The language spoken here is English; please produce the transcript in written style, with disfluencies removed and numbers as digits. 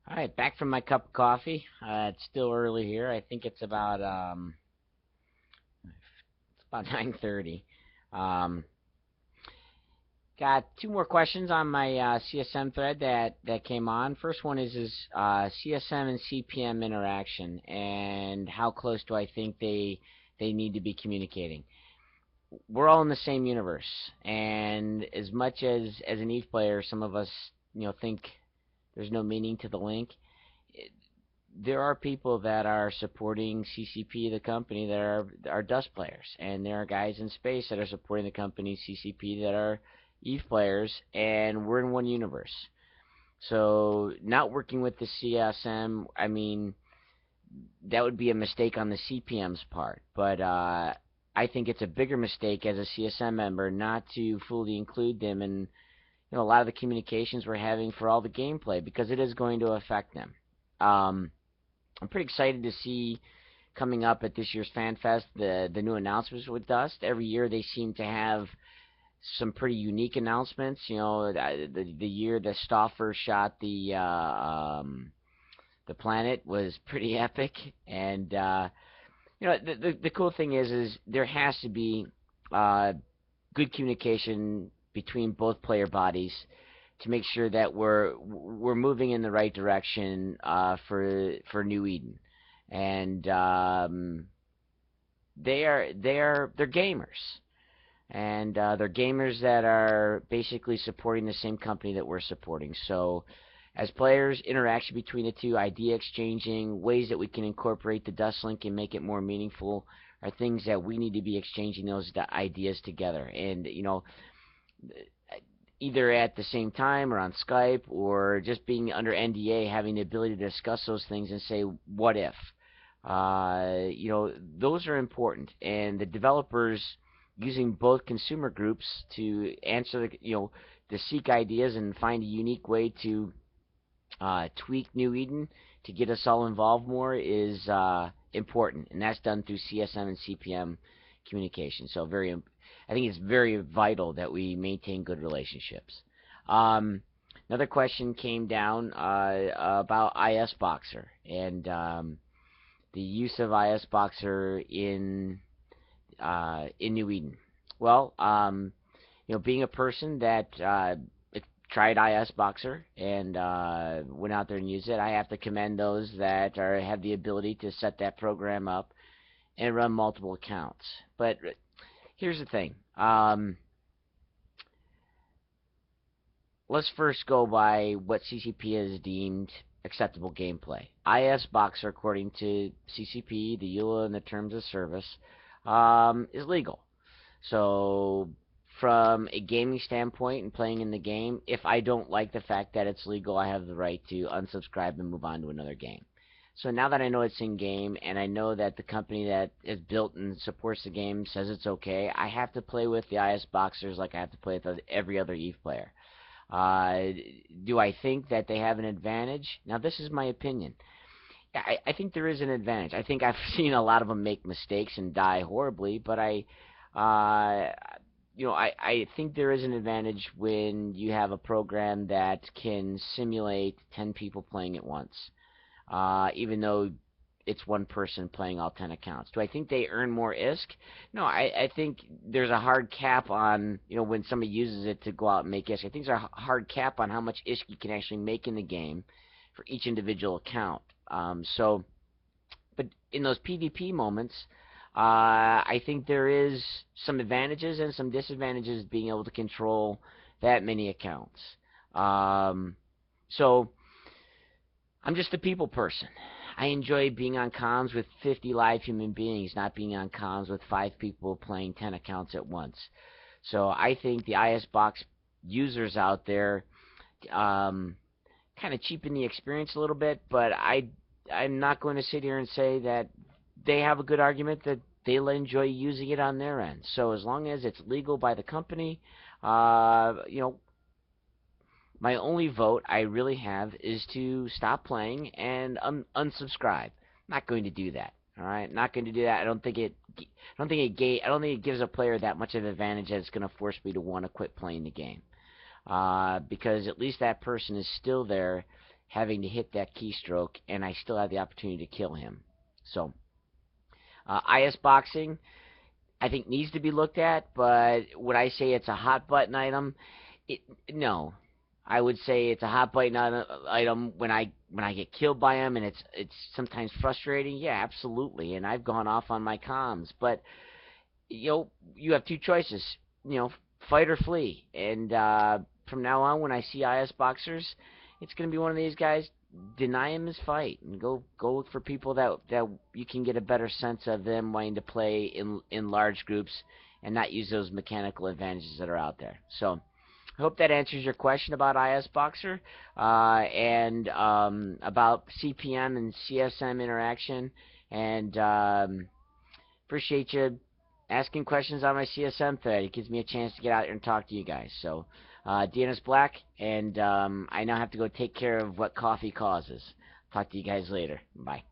All right, back from my cup of coffee. It's still early here. I think it's about 9:30. Um, got two more questions on my CSM thread that came on. First one is CSM and CPM interaction, and how close do I think they need to be communicating? We're all in the same universe, and as much as an EVE player, some of us think there's no meaning to the link. There are people that are supporting CCP, the company, that are Dust players, and there are guys in space that are supporting the company CCP that are EVE players, and we're in one universe. So not working with the CSM, I mean, that would be a mistake on the CPM's part, but I think it's a bigger mistake as a CSM member not to fully include them in a lot of the communications we're having for all the gameplay, because it is going to affect them. I'm pretty excited to see coming up at this year's Fan Fest the new announcements with Dust. Every year they seem to have some pretty unique announcements. The year that Stauffer shot the planet was pretty epic, and the cool thing is there has to be uh, good communication between both player bodies to make sure that we're moving in the right direction for New Eden, and they're gamers, and they're gamers that are basically supporting the same company that we're supporting. So, as players, interaction between the two, idea exchanging, ways that we can incorporate the Dust Link and make it more meaningful are things that we need to be exchanging those ideas together. And either at the same time or on Skype or just being under NDA, having the ability to discuss those things and say, what if? Those are important. And the developers using both consumer groups to answer to seek ideas and find a unique way to tweak New Eden to get us all involved more is important. And that's done through CSM and CPM communication. So I think it's very vital that we maintain good relationships. Another question came down about IS Boxer and the use of IS Boxer in New Eden. Well, being a person that tried IS Boxer and went out there and used it, I have to commend those that have the ability to set that program up and run multiple accounts. But here's the thing. Let's first go by what CCP has deemed acceptable gameplay. IS Boxer, according to CCP, the EULA and the Terms of Service, is legal. So, from a gaming standpoint and playing in the game, if I don't like the fact that it's legal, I have the right to unsubscribe and move on to another game. So now that I know it's in game, and I know that the company that is built and supports the game says it's okay, I have to play with the IS Boxers like I have to play with every other EVE player. Do I think that they have an advantage? Now, this is my opinion. I think there is an advantage. I think I've seen a lot of them make mistakes and die horribly, but I think there is an advantage when you have a program that can simulate 10 people playing at once, even though it's one person playing all 10 accounts. Do I think they earn more ISK? No, I think there's a hard cap on, when somebody uses it to go out and make ISK. I think there's a hard cap on how much ISK you can actually make in the game for each individual account. But in those PvP moments, I think there is some advantages and some disadvantages being able to control that many accounts. So I'm just a people person. I enjoy being on comms with 50 live human beings, not being on comms with 5 people playing 10 accounts at once. So I think the IS Box users out there kind of cheapen the experience a little bit, but I'm not going to sit here and say that they have a good argument that they'll enjoy using it on their end. So as long as it's legal by the company, my only vote I really have is to stop playing and unsubscribe. Not going to do that. All right, not going to do that. I don't think it gives a player that much of an advantage that it's going to force me to want to quit playing the game. Because at least that person is still there having to hit that keystroke, and I still have the opportunity to kill him. So, IS boxing, I think needs to be looked at, but would I say it's a hot button item? No. I would say it's a hot button item when I get killed by him, and it's sometimes frustrating. Yeah, absolutely. And I've gone off on my comms, but you have two choices. Fight or flee. And from now on, when I see IS boxers, it's going to be one of these guys. Deny him his fight and go look for people that you can get a better sense of them wanting to play in large groups and not use those mechanical advantages that are out there. So I hope that answers your question about IS Boxer and about CPM and CSM interaction. And appreciate you asking questions on my CSM thread. It gives me a chance to get out there and talk to you guys. So DNSBLACK, and I now have to go take care of what coffee causes. Talk to you guys later. Bye.